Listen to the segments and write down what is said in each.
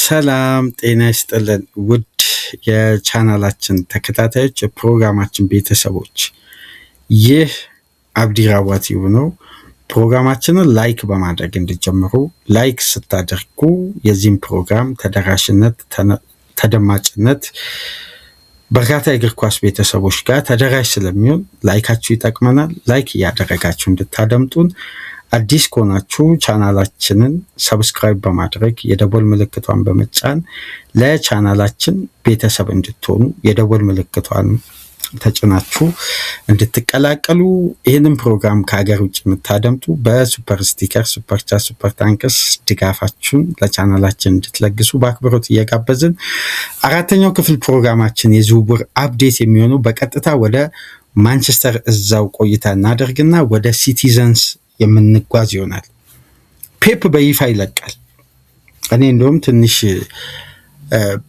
ሰላም ጤና ይስጥልን ውድ የቻናላችን ተከታታዮች የፕሮግራማችን ቤተሰቦች፣ ይህ አብዲ ራዋ ቲዩብ ነው። ፕሮግራማችንን ላይክ በማድረግ እንድጀምሩ። ላይክ ስታደርጉ የዚህም ፕሮግራም ተደራሽነት ተደማጭነት በርካታ የእግር ኳስ ቤተሰቦች ጋር ተደራሽ ስለሚሆን ላይካችሁ ይጠቅመናል። ላይክ እያደረጋችሁ እንድታደምጡን፣ አዲስ ከሆናችሁ ቻናላችንን ሰብስክራይብ በማድረግ የደወል ምልክቷን በመጫን ለቻናላችን ቤተሰብ እንድትሆኑ የደወል ምልክቷን ተጭናችሁ እንድትቀላቀሉ፣ ይህንን ፕሮግራም ከሀገር ውጭ የምታደምጡ በሱፐር ስቲከር፣ ሱፐር ቻት፣ ሱፐር ታንክስ ድጋፋችሁን ለቻናላችን እንድትለግሱ በአክብሮት እየጋበዝን አራተኛው ክፍል ፕሮግራማችን የዝውውር አፕዴት የሚሆነው በቀጥታ ወደ ማንቸስተር እዛው ቆይታ እናደርግና ወደ ሲቲዘንስ የምንጓዝ ይሆናል። ፔፕ በይፋ ይለቃል። እኔ እንደውም ትንሽ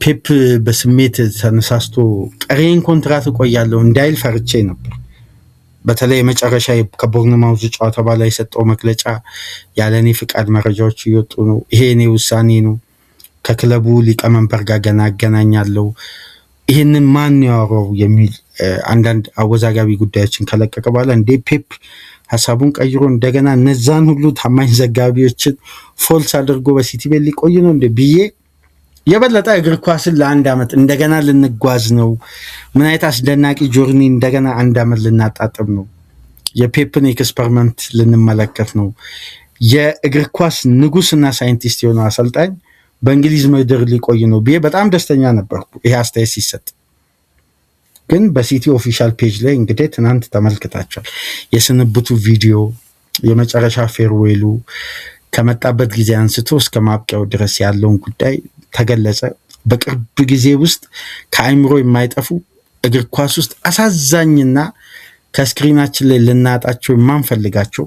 ፔፕ በስሜት ተነሳስቶ ቀሪን ኮንትራት እቆያለሁ እንዳይል ፈርቼ ነበር። በተለይ መጨረሻ ከቦርንማውዝ ጨዋታ በኋላ የሰጠው መግለጫ ያለኔ ፍቃድ መረጃዎች እየወጡ ነው፣ ይሄ እኔ ውሳኔ ነው፣ ከክለቡ ሊቀመንበር ጋር ገና አገናኛለሁ፣ ይህንን ማን ያወራው የሚል አንዳንድ አወዛጋቢ ጉዳዮችን ከለቀቀ በኋላ እንዴ ፔፕ ሀሳቡን ቀይሮ እንደገና እነዛን ሁሉ ታማኝ ዘጋቢዎችን ፎልስ አድርጎ በሲቲ ቤት ሊቆይ ነው እንደ ብዬ የበለጠ እግር ኳስን ለአንድ ዓመት እንደገና ልንጓዝ ነው። ምን አይነት አስደናቂ ጆርኒ እንደገና አንድ ዓመት ልናጣጥም ነው። የፔፕን ኤክስፐሪመንት ልንመለከት ነው። የእግር ኳስ ንጉስና ሳይንቲስት የሆነው አሰልጣኝ በእንግሊዝ ምድር ሊቆይ ነው ብዬ በጣም ደስተኛ ነበርኩ ይሄ አስተያየት ሲሰጥ። ግን በሲቲ ኦፊሻል ፔጅ ላይ እንግዲህ ትናንት ተመልክታችኋል። የስንብቱ ቪዲዮ፣ የመጨረሻ ፌርዌሉ ከመጣበት ጊዜ አንስቶ እስከ ማብቂያው ድረስ ያለውን ጉዳይ ተገለጸ። በቅርብ ጊዜ ውስጥ ከአይምሮ የማይጠፉ እግር ኳስ ውስጥ አሳዛኝና ከስክሪናችን ላይ ልናጣቸው የማንፈልጋቸው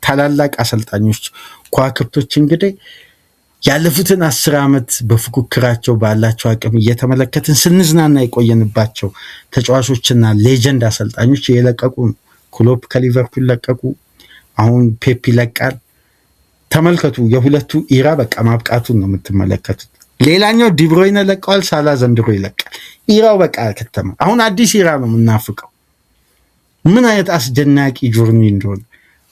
ታላላቅ አሰልጣኞች፣ ከዋክብቶች እንግዲህ ያለፉትን 10 ዓመት በፉክክራቸው ባላቸው አቅም እየተመለከትን ስንዝናና የቆየንባቸው ተጫዋቾችና ሌጀንድ አሰልጣኞች የለቀቁ። ክሎፕ ከሊቨርፑል ለቀቁ። አሁን ፔፕ ይለቃል። ተመልከቱ። የሁለቱ ኢራ በቃ ማብቃቱን ነው የምትመለከቱት። ሌላኛው ዲብሮይነ ለቀዋል። ሳላ ዘንድሮ ይለቃል። ኢራው በቃ ከተማ። አሁን አዲስ ኢራ ነው የምናፍቀው። ምን አይነት አስደናቂ ጆርኒ እንደሆነ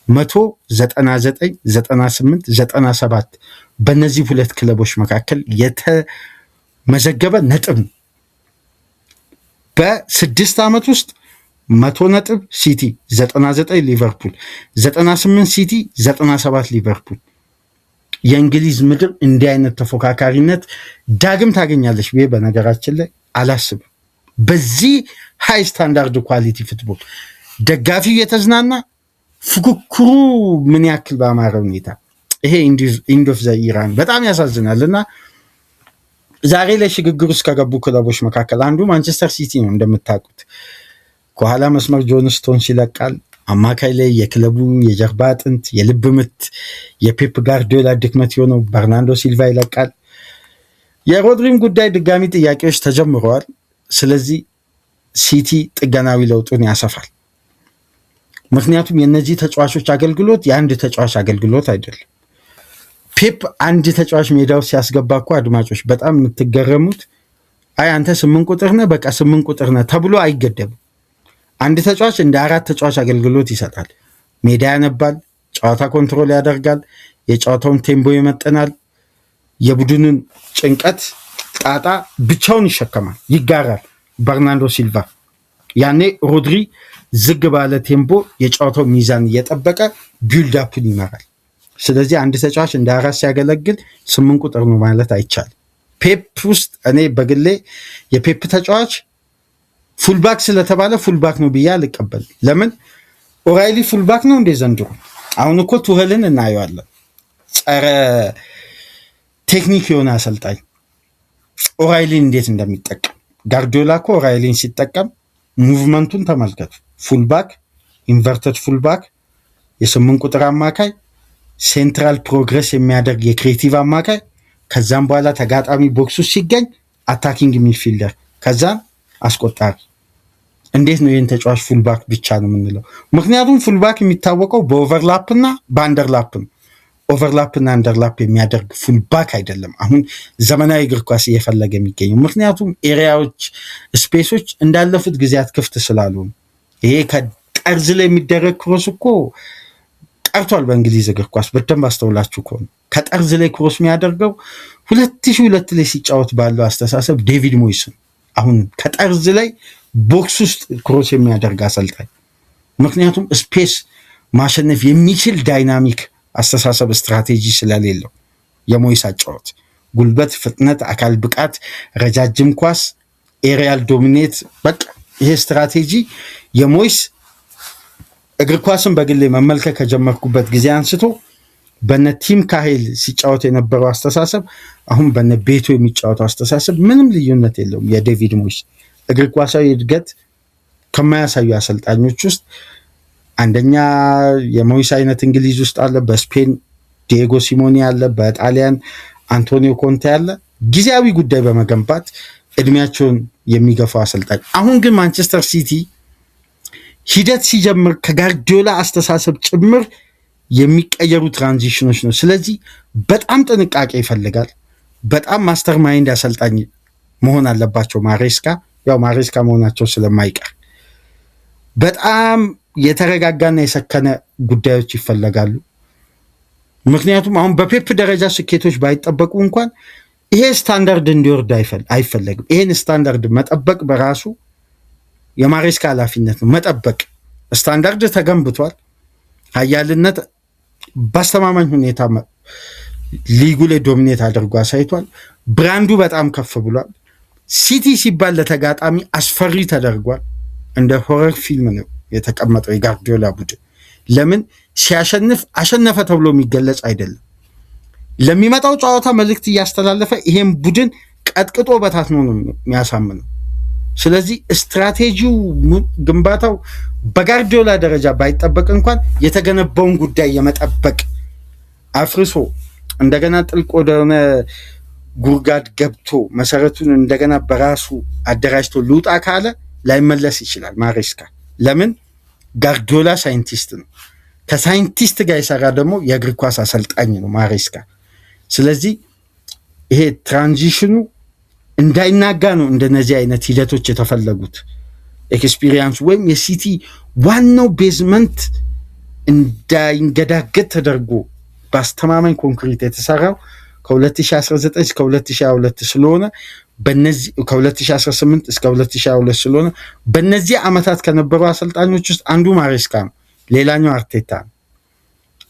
199 98 97 በእነዚህ ሁለት ክለቦች መካከል የተመዘገበ ነጥብ ነው። በ6 ዓመት ውስጥ 100 ነጥብ ሲቲ፣ 99 ሊቨርፑል፣ 98 ሲቲ፣ 97 ሊቨርፑል። የእንግሊዝ ምድር እንዲህ አይነት ተፎካካሪነት ዳግም ታገኛለች ብዬ በነገራችን ላይ አላስብም። በዚህ ሃይ ስታንዳርድ ኳሊቲ ፉትቦል ደጋፊው የተዝናና ፉክክሩ ምን ያክል በአማረ ሁኔታ ይሄ ኢንድ ኦፍ ዘ ኢራን በጣም ያሳዝናል። እና ዛሬ ላይ ሽግግር ውስጥ ከገቡ ክለቦች መካከል አንዱ ማንቸስተር ሲቲ ነው። እንደምታውቁት ከኋላ መስመር ጆን ስቶንስ ይለቃል። አማካይ ላይ የክለቡ የጀርባ አጥንት፣ የልብ ምት፣ የፔፕ ጋርዲዮላ ድክመት የሆነው በርናንዶ ሲልቫ ይለቃል። የሮድሪም ጉዳይ ድጋሚ ጥያቄዎች ተጀምረዋል። ስለዚህ ሲቲ ጥገናዊ ለውጡን ያሰፋል። ምክንያቱም የነዚህ ተጫዋቾች አገልግሎት የአንድ ተጫዋች አገልግሎት አይደለም። ፔፕ አንድ ተጫዋች ሜዳው ሲያስገባ እኮ አድማጮች በጣም የምትገረሙት አይ አንተ 8 ቁጥር ነህ በቃ 8 ቁጥር ነህ ተብሎ አይገደብም። አንድ ተጫዋች እንደ 4 ተጫዋች አገልግሎት ይሰጣል። ሜዳ ያነባል፣ ጨዋታ ኮንትሮል ያደርጋል፣ የጨዋታውን ቴምቦ ይመጥናል፣ የቡድኑን ጭንቀት ጣጣ ብቻውን ይሸከማል፣ ይጋራል። በርናንዶ ሲልቫ ያኔ ሮድሪ ዝግ ባለ ቴምቦ የጨዋታው ሚዛን እየጠበቀ ቢልዳፕን ይመራል። ስለዚህ አንድ ተጫዋች እንደ 4 ሲያገለግል 8 ቁጥር ነው ማለት አይቻልም። ፔፕ ውስጥ እኔ በግሌ የፔፕ ተጫዋች ፉልባክ ስለተባለ ፉልባክ ነው ብዬ አልቀበል። ለምን ኦራይሊ ፉልባክ ነው እንደ ዘንድሮ? አሁን እኮ ቱኸልን እናየዋለን። ጸረ ቴክኒክ የሆነ አሰልጣኝ ኦራይሊን እንዴት እንደሚጠቀም። ጋርዲዮላ እኮ ኦራይሊን ሲጠቀም ሙቭመንቱን ተመልከቱ። ፉልባክ፣ ኢንቨርተድ ፉልባክ፣ የ8 ቁጥር አማካይ፣ ሴንትራል ፕሮግረስ የሚያደርግ የክሬቲቭ አማካይ፣ ከዛም በኋላ ተጋጣሚ ቦክሱ ሲገኝ አታኪንግ ሚድፊልደር፣ ከዛም አስቆጣሪ። እንዴት ነው ይህን ተጫዋች ፉልባክ ብቻ ነው የምንለው? ምክንያቱም ፉልባክ የሚታወቀው በኦቨርላፕ እና በአንደርላፕ ነው። ኦቨርላፕ እና አንደርላፕ የሚያደርግ ፉልባክ አይደለም አሁን ዘመናዊ እግር ኳስ እየፈለገ የሚገኘው። ምክንያቱም ኤሪያዎች ስፔሶች እንዳለፉት ጊዜያት ክፍት ስላሉ ይሄ ከጠርዝ ላይ የሚደረግ ክሮስ እኮ ቀርቷል በእንግሊዝ እግር ኳስ። በደንብ አስተውላችሁ ከሆነ ከጠርዝ ላይ ክሮስ የሚያደርገው 2002 ላይ ሲጫወት ባለው አስተሳሰብ ዴቪድ ሞይስ አሁን ከጠርዝ ላይ ቦክስ ውስጥ ክሮስ የሚያደርግ አሰልጣኝ። ምክንያቱም ስፔስ ማሸነፍ የሚችል ዳይናሚክ አስተሳሰብ ስትራቴጂ ስለሌለው የሞይስ አጫወት ጉልበት፣ ፍጥነት፣ አካል ብቃት፣ ረጃጅም ኳስ፣ ኤሪያል ዶሚኔት በቃ ይሄ ስትራቴጂ የሞይስ እግር ኳስን በግሌ መመልከት ከጀመርኩበት ጊዜ አንስቶ በነ ቲም ካሄል ሲጫወት የነበረው አስተሳሰብ አሁን በነ ቤቶ የሚጫወተው አስተሳሰብ ምንም ልዩነት የለውም። የዴቪድ ሞይስ እግር ኳሳዊ እድገት ከማያሳዩ አሰልጣኞች ውስጥ አንደኛ የሞይስ አይነት እንግሊዝ ውስጥ አለ፣ በስፔን ዲየጎ ሲሞኒ አለ፣ በጣሊያን አንቶኒዮ ኮንቴ አለ። ጊዜያዊ ጉዳይ በመገንባት እድሜያቸውን የሚገፋ አሰልጣኝ። አሁን ግን ማንቸስተር ሲቲ ሂደት ሲጀምር ከጋርዲዮላ አስተሳሰብ ጭምር የሚቀየሩ ትራንዚሽኖች ነው። ስለዚህ በጣም ጥንቃቄ ይፈልጋል። በጣም ማስተር ማይንድ አሰልጣኝ መሆን አለባቸው ማሬስካ። ያው ማሬስካ መሆናቸው ስለማይቀር በጣም የተረጋጋና የሰከነ ጉዳዮች ይፈለጋሉ። ምክንያቱም አሁን በፔፕ ደረጃ ስኬቶች ባይጠበቁ እንኳን ይሄ ስታንዳርድ እንዲወርድ አይፈለግም። ይሄን ስታንዳርድ መጠበቅ በራሱ የማሬስካ ኃላፊነት ነው። መጠበቅ ስታንዳርድ ተገንብቷል። ኃያልነት በአስተማማኝ ሁኔታ ሊጉ ላይ ዶሚኔት አድርጎ አሳይቷል። ብራንዱ በጣም ከፍ ብሏል። ሲቲ ሲባል ለተጋጣሚ አስፈሪ ተደርጓል። እንደ ሆረር ፊልም ነው የተቀመጠው የጋርዲዮላ ቡድን። ለምን ሲያሸንፍ አሸነፈ ተብሎ የሚገለጽ አይደለም። ለሚመጣው ጨዋታ መልእክት እያስተላለፈ ይሄን ቡድን ቀጥቅጦ በታትኖ ነው የሚያሳምነው። ስለዚህ ስትራቴጂው ግንባታው በጋርዲዮላ ደረጃ ባይጠበቅ እንኳን የተገነባውን ጉዳይ የመጠበቅ አፍርሶ እንደገና ጥልቅ ወደሆነ ጉርጋድ ገብቶ መሰረቱን እንደገና በራሱ አደራጅቶ ልውጣ ካለ ላይመለስ ይችላል ማሬስካ። ለምን ጋርዲዮላ ሳይንቲስት ነው። ከሳይንቲስት ጋር የሰራ ደግሞ የእግር ኳስ አሰልጣኝ ነው ማሬስካ። ስለዚህ ይሄ ትራንዚሽኑ እንዳይናጋ ነው እንደነዚህ አይነት ሂደቶች የተፈለጉት። ኤክስፒሪየንስ ወይም የሲቲ ዋናው ቤዝመንት እንዳይንገዳገድ ተደርጎ በአስተማማኝ ኮንክሪት የተሰራው ከ2019 እስከ 2022 ስለሆነ በነዚህ ከ2018 እስከ 2022 ስለሆነ በነዚህ ዓመታት ከነበሩ አሰልጣኞች ውስጥ አንዱ ማሬስካ ነው፣ ሌላኛው አርቴታ ነው።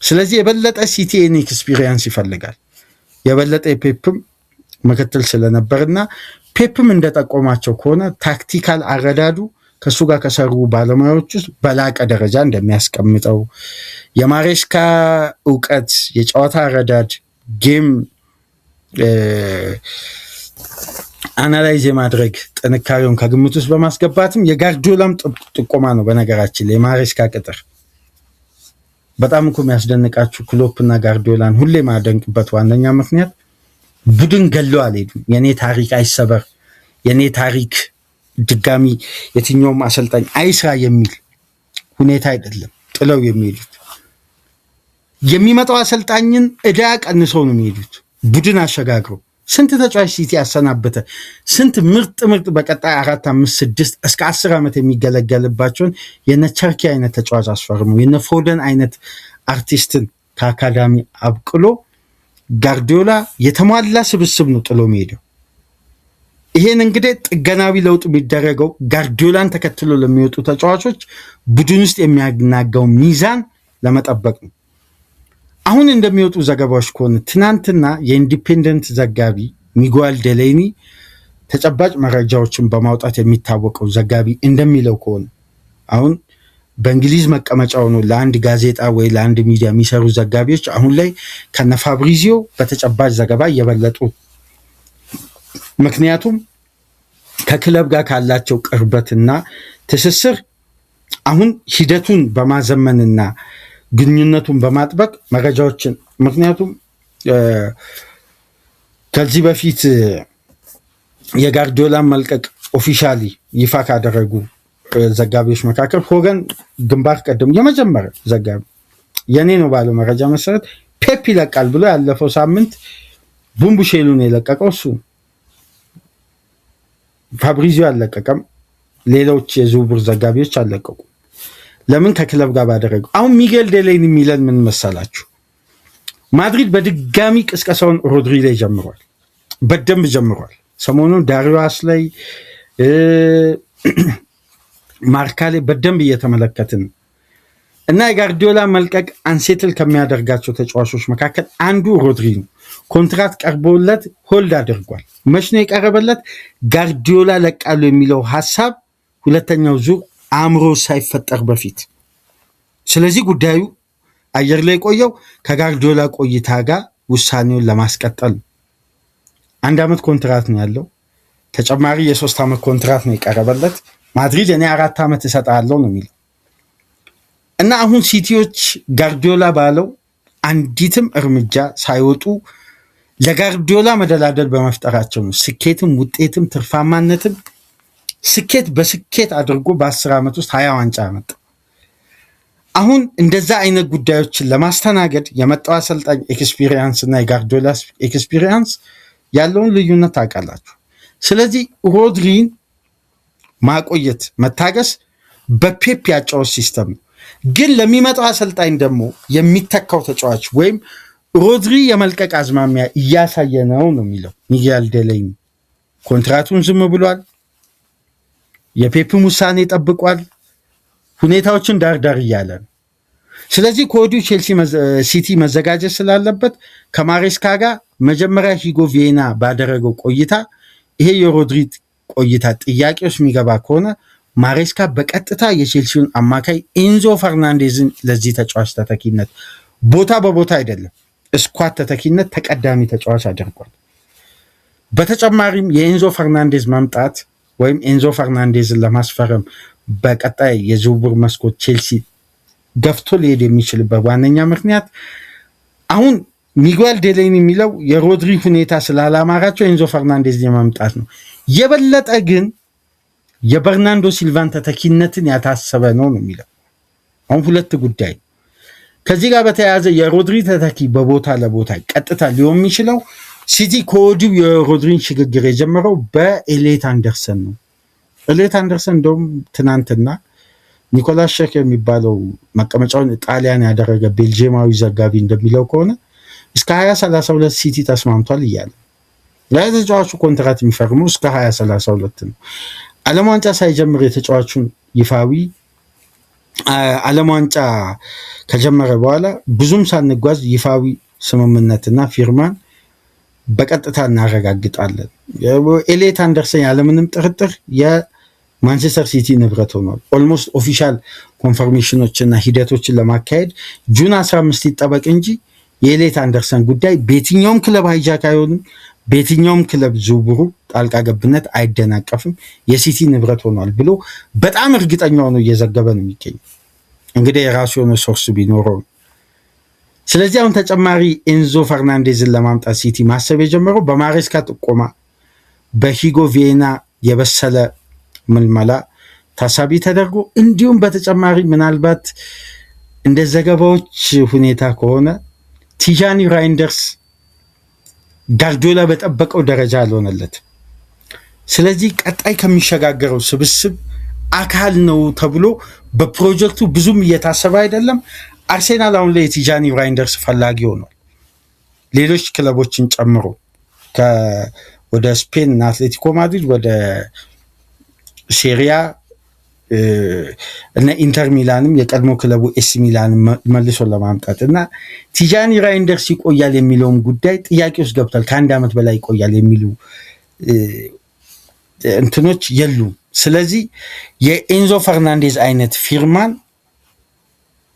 ስለዚህ የበለጠ ሲቲ ኤን ኤክስፒሪየንስ ይፈልጋል። የበለጠ የፔፕም ምክትል ስለነበርና ፔፕም እንደጠቆማቸው ከሆነ ታክቲካል አረዳዱ ከሱ ጋር ከሰሩ ባለሙያዎች ውስጥ በላቀ ደረጃ እንደሚያስቀምጠው የማሬስካ እውቀት፣ የጨዋታ አረዳድ፣ ጌም አናላይዝ የማድረግ ጥንካሬውን ከግምት ውስጥ በማስገባትም የጋርዲዮላም ጥቆማ ነው። በነገራችን ላይ የማሬስካ ቅጥር በጣም እኮ የሚያስደንቃችሁ ክሎፕና ጋርዲዮላን ሁሌ ማደንቅበት ዋነኛ ምክንያት ቡድን ገለው አልሄዱም። የኔ ታሪክ አይሰበር፣ የኔ ታሪክ ድጋሚ የትኛውም አሰልጣኝ አይስራ የሚል ሁኔታ አይደለም ጥለው የሚሄዱት። የሚመጣው አሰልጣኝን እዳ ቀንሰው ነው የሚሄዱት። ቡድን አሸጋግረው ስንት ተጫዋች ሲቲ ያሰናበተ፣ ስንት ምርጥ በቀጣይ 4፣ 5፣ 6 እስከ 10 ዓመት የሚገለገልባቸውን የነ ቸርኪ አይነት ተጫዋች አስፈርሞ የነ ፎደን አይነት አርቲስትን ከአካዳሚ አብቅሎ ጋርዲዮላ የተሟላ ስብስብ ነው ጥሎ የሚሄደው። ይሄን እንግዲህ ጥገናዊ ለውጥ የሚደረገው ጋርዲዮላን ተከትሎ ለሚወጡ ተጫዋቾች ቡድን ውስጥ የሚያናጋው ሚዛን ለመጠበቅ ነው። አሁን እንደሚወጡ ዘገባዎች ከሆነ ትናንትና የኢንዲፔንደንት ዘጋቢ ሚጓል ዴሌኒ ተጨባጭ መረጃዎችን በማውጣት የሚታወቀው ዘጋቢ እንደሚለው ከሆነ አሁን በእንግሊዝ መቀመጫ ሆኖ ለአንድ ጋዜጣ ወይ ለአንድ ሚዲያ የሚሰሩ ዘጋቢዎች አሁን ላይ ከነ ፋብሪዚዮ በተጨባጭ ዘገባ እየበለጡ፣ ምክንያቱም ከክለብ ጋር ካላቸው ቅርበትና ትስስር አሁን ሂደቱን በማዘመንና ግንኙነቱን በማጥበቅ መረጃዎችን፣ ምክንያቱም ከዚህ በፊት የጋርዲዮላን መልቀቅ ኦፊሻሊ ይፋ ካደረጉ ዘጋቢዎች መካከል ሆገን ግንባር ቀደም የመጀመሪያ ዘጋቢ የኔ ነው ባለው መረጃ መሰረት ፔፕ ይለቃል ብሎ ያለፈው ሳምንት ቡምቡሼሉን የለቀቀው እሱ። ፋብሪዚዮ አልለቀቀም። ሌሎች የዝውውር ዘጋቢዎች አልለቀቁ። ለምን? ከክለብ ጋር ባደረገው። አሁን ሚጌል ዴሌይን የሚለን ምን መሰላችሁ? ማድሪድ በድጋሚ ቅስቀሳውን ሮድሪ ላይ ጀምሯል። በደንብ ጀምሯል። ሰሞኑን ዳሪዮስ ላይ ማርካ ላይ በደንብ እየተመለከትን እና የጋርዲዮላ መልቀቅ አንሴትል ከሚያደርጋቸው ተጫዋቾች መካከል አንዱ ሮድሪ ነው። ኮንትራክት ቀርቦለት ሆልድ አድርጓል። መች ነው የቀረበለት? ጋርዲዮላ ለቃሉ የሚለው ሀሳብ ሁለተኛው ዙር አእምሮ ሳይፈጠር በፊት። ስለዚህ ጉዳዩ አየር ላይ ቆየው ከጋርዲዮላ ቆይታ ጋር ውሳኔውን ለማስቀጠል 1 ዓመት ኮንትራት ነው ያለው። ተጨማሪ የ3 ዓመት ኮንትራት ነው የቀረበለት። ማድሪድ እኔ 4 ዓመት እሰጥሃለሁ ነው የሚለው እና አሁን ሲቲዎች ጋርዲዮላ ባለው አንዲትም እርምጃ ሳይወጡ ለጋርዲዮላ መደላደል በመፍጠራቸው ነው ስኬትም ውጤትም ትርፋማነትም ስኬት በስኬት አድርጎ በ10 ዓመት ውስጥ 20 ዋንጫ አመጣ። አሁን እንደዛ አይነት ጉዳዮችን ለማስተናገድ የመጣው አሰልጣኝ ኤክስፒሪየንስ እና የጋርዲዮላ ኤክስፒሪየንስ ያለውን ልዩነት ታውቃላችሁ። ስለዚህ ሮድሪን ማቆየት መታገስ በፔፕ ያጫወት ሲስተም ነው። ግን ለሚመጣው አሰልጣኝ ደግሞ የሚተካው ተጫዋች ወይም ሮድሪ የመልቀቅ አዝማሚያ እያሳየ ነው የሚለው ሚጌል ዴሌይን። ኮንትራቱን ዝም ብሏል። የፔፕን ውሳኔ ጠብቋል። ሁኔታዎችን ዳርዳር እያለ ነው። ስለዚህ ከወዲሁ ሲቲ መዘጋጀት ስላለበት ከማሬስካ ጋር መጀመሪያ ሂጎ ቪዬና ባደረገው ቆይታ ይሄ የሮድሪ ቆይታ ጥያቄ ውስጥ የሚገባ ከሆነ ማሬስካ በቀጥታ የቼልሲውን አማካይ ኤንዞ ፈርናንዴዝን ለዚህ ተጫዋች ተተኪነት ቦታ በቦታ አይደለም ስኳድ ተተኪነት ተቀዳሚ ተጫዋች አድርጓል። በተጨማሪም የኤንዞ ፈርናንዴዝ መምጣት ወይም ኤንዞ ፈርናንዴዝን ለማስፈረም በቀጣይ የዝውውር መስኮት ቼልሲ ገፍቶ ሊሄድ የሚችልበት ዋነኛ ምክንያት አሁን ሚጌል ዴሌይን የሚለው የሮድሪ ሁኔታ ስላላማራቸው ኤንዞ ፈርናንዴዝ የመምጣት ነው። የበለጠ ግን የበርናንዶ ሲልቫን ተተኪነትን ያታሰበ ነው የሚለው። አሁን ሁለት ጉዳይ ከዚህ ጋር በተያያዘ የሮድሪ ተተኪ በቦታ ለቦታ ቀጥታ ሊሆን የሚችለው ሲቲ ከወዲሁ የሮድሪን ሽግግር የጀመረው በኤሌት አንደርሰን ነው። ኤሌት አንደርሰን እንደውም ትናንትና ኒኮላስ ሼክ የሚባለው መቀመጫውን ጣሊያን ያደረገ ቤልጂየማዊ ዘጋቢ እንደሚለው ከሆነ እስከ 2032 ሲቲ ተስማምቷል እያለ ለተጫዋቹ ኮንትራት የሚፈርመው እስከ 2032 ነው። ዓለም ዋንጫ ሳይጀምር የተጫዋቹን ይፋዊ ዓለም ዋንጫ ከጀመረ በኋላ ብዙም ሳንጓዝ ይፋዊ ስምምነትና ፊርማን በቀጥታ እናረጋግጣለን። ኤሌት አንደርሰን ያለምንም ጥርጥር የማንቸስተር ሲቲ ንብረት ሆኗል። ኦልሞስት ኦፊሻል ኮንፈርሜሽኖችና ሂደቶችን ለማካሄድ ጁን 15 ይጠበቅ እንጂ የኤሌት አንደርሰን ጉዳይ በየትኛውም ክለብ ሃይጃክ አይሆንም። በየትኛውም ክለብ ዝውውሩ ጣልቃ ገብነት አይደናቀፍም። የሲቲ ንብረት ሆኗል ብሎ በጣም እርግጠኛ ሆኖ እየዘገበ ነው የሚገኘው። እንግዲህ የራሱ የሆነ ሶርስ ቢኖረው። ስለዚህ አሁን ተጨማሪ ኤንዞ ፈርናንዴዝን ለማምጣት ሲቲ ማሰብ የጀመረው በማሬስካ ጥቆማ በሂጎ ቪዬና የበሰለ ምልመላ ታሳቢ ተደርጎ እንዲሁም በተጨማሪ ምናልባት እንደ ዘገባዎች ሁኔታ ከሆነ ቲጃኒ ራይንደርስ ጋርዲዮላ በጠበቀው ደረጃ አልሆነለት። ስለዚህ ቀጣይ ከሚሸጋገረው ስብስብ አካል ነው ተብሎ በፕሮጀክቱ ብዙም እየታሰበ አይደለም። አርሴናል አሁን ላይ የቲጃኒ ራይንደርስ ፈላጊ ሆኗል። ሌሎች ክለቦችን ጨምሮ ወደ ስፔን እና አትሌቲኮ ማድሪድ ወደ ሴሪያ እና ኢንተር ሚላንም የቀድሞ ክለቡ ኤሲ ሚላን መልሶ ለማምጣት እና ቲጃኒ ራይንደርስ ይቆያል የሚለውን ጉዳይ ጥያቄ ውስጥ ገብቷል። ከ1 ዓመት በላይ ይቆያል የሚሉ እንትኖች የሉም። ስለዚህ የኤንዞ ፈርናንዴዝ አይነት ፊርማን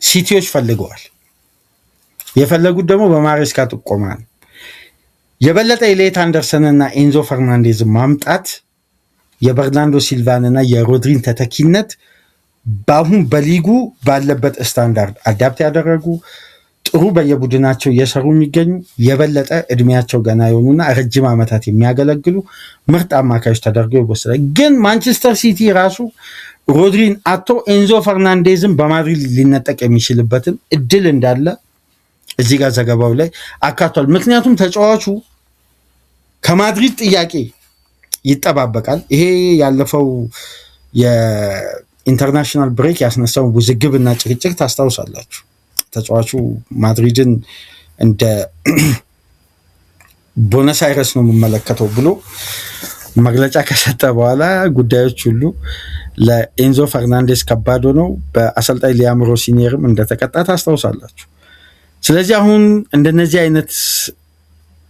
ሲቲዎች ፈልገዋል። የፈለጉት ደግሞ በማሬስካ ጥቆማ ነው። የበለጠ ኤሌት አንደርሰንና ኤንዞ ፈርናንዴዝ ማምጣት የበርናንዶ ሲልቫንና የሮድሪን ተተኪነት በአሁን በሊጉ ባለበት ስታንዳርድ አዳፕት ያደረጉ ጥሩ በየቡድናቸው እየሰሩ የሚገኙ የበለጠ እድሜያቸው ገና የሆኑና ረጅም ዓመታት የሚያገለግሉ ምርጥ አማካዮች ተደርገው ይወሰዳል። ግን ማንቸስተር ሲቲ ራሱ ሮድሪን አቶ ኤንዞ ፈርናንዴዝን በማድሪድ ሊነጠቅ የሚችልበትን እድል እንዳለ እዚህ ጋር ዘገባው ላይ አካቷል። ምክንያቱም ተጫዋቹ ከማድሪድ ጥያቄ ይጠባበቃል። ይሄ ያለፈው የኢንተርናሽናል ብሬክ ያስነሳውን ውዝግብና ጭቅጭቅ ታስታውሳላችሁ። ተጫዋቹ ማድሪድን እንደ ቦነስ አይረስ ነው የምመለከተው ብሎ መግለጫ ከሰጠ በኋላ ጉዳዮች ሁሉ ለኤንዞ ፈርናንዴስ ከባድ ሆነው በአሰልጣኝ ሊያም ሮሲኒየርም እንደተቀጣ ታስታውሳላችሁ። ስለዚህ አሁን እንደነዚህ አይነት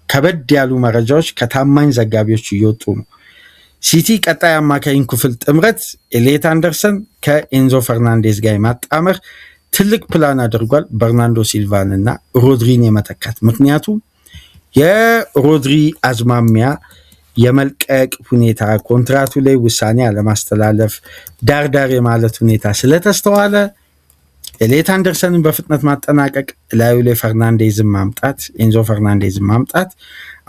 ከበድ ያሉ መረጃዎች ከታማኝ ዘጋቢዎች እየወጡ ነው። ሲቲ ቀጣይ አማካኝ ክፍል ጥምረት ኤሌት አንደርሰን ከኤንዞ ፈርናንዴዝ ጋር ማጣመር ትልቅ ፕላን አድርጓል። በርናንዶ ሲልቫን እና ሮድሪን የመተካት ምክንያቱም የሮድሪ አዝማሚያ የመልቀቅ ሁኔታ ኮንትራቱ ላይ ውሳኔ አለማስተላለፍ ዳርዳር የማለት ሁኔታ ስለተስተዋለ ኤሌት አንደርሰንን በፍጥነት ማጠናቀቅ ላዩ ላይ ፈርናንዴዝን ማምጣት ኤንዞ ፈርናንዴዝን ማምጣት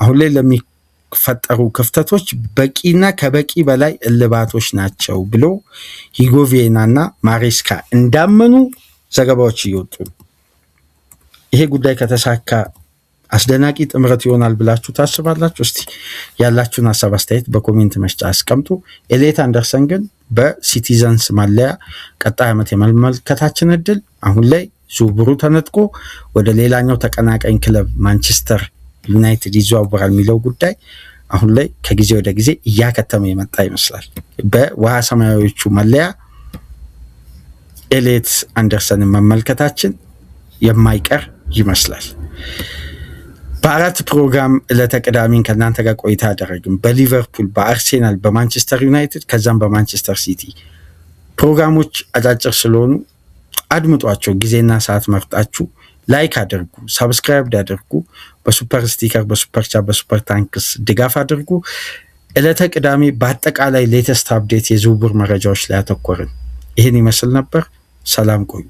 አሁን ላይ ለሚፈጠሩ ክፍተቶች በቂና ከበቂ በላይ እልባቶች ናቸው ብሎ ሂጎቬናና ማሬስካ እንዳመኑ ዘገባዎች እየወጡ ይሄ ጉዳይ ከተሳካ አስደናቂ ጥምረት ይሆናል ብላችሁ ታስባላችሁ? እስቲ ያላችሁን ሀሳብ አስተያየት በኮሜንት መስጫ አስቀምጡ። ኤሌት አንደርሰን ግን በሲቲዘንስ ማለያ ቀጣይ ዓመት የመመልከታችን እድል አሁን ላይ ዝውውሩ ተነጥቆ ወደ ሌላኛው ተቀናቃኝ ክለብ ማንቸስተር ዩናይትድ ይዘዋወራል የሚለው ጉዳይ አሁን ላይ ከጊዜ ወደ ጊዜ እያከተመ የመጣ ይመስላል። በውሃ ሰማያዊዎቹ መለያ ኤሌት አንደርሰንን መመልከታችን የማይቀር ይመስላል። በአራት ፕሮግራም ዕለተ ቅዳሜን ከእናንተ ጋር ቆይታ አደረግን። በሊቨርፑል፣ በአርሴናል፣ በማንቸስተር ዩናይትድ ከዛም በማንቸስተር ሲቲ ፕሮግራሞች አጫጭር ስለሆኑ አድምጧቸው። ጊዜና ሰዓት መርጣችሁ ላይክ አድርጉ፣ ሰብስክራይብ አድርጉ፣ በሱፐር ስቲከር፣ በሱፐር ቻት፣ በሱፐር ታንክስ ድጋፍ አድርጉ። ዕለተ ቅዳሜ በአጠቃላይ ሌተስት አፕዴት የዝውውር መረጃዎች ላይ አተኮርን። ይህን ይመስል ነበር። ሰላም ቆዩ።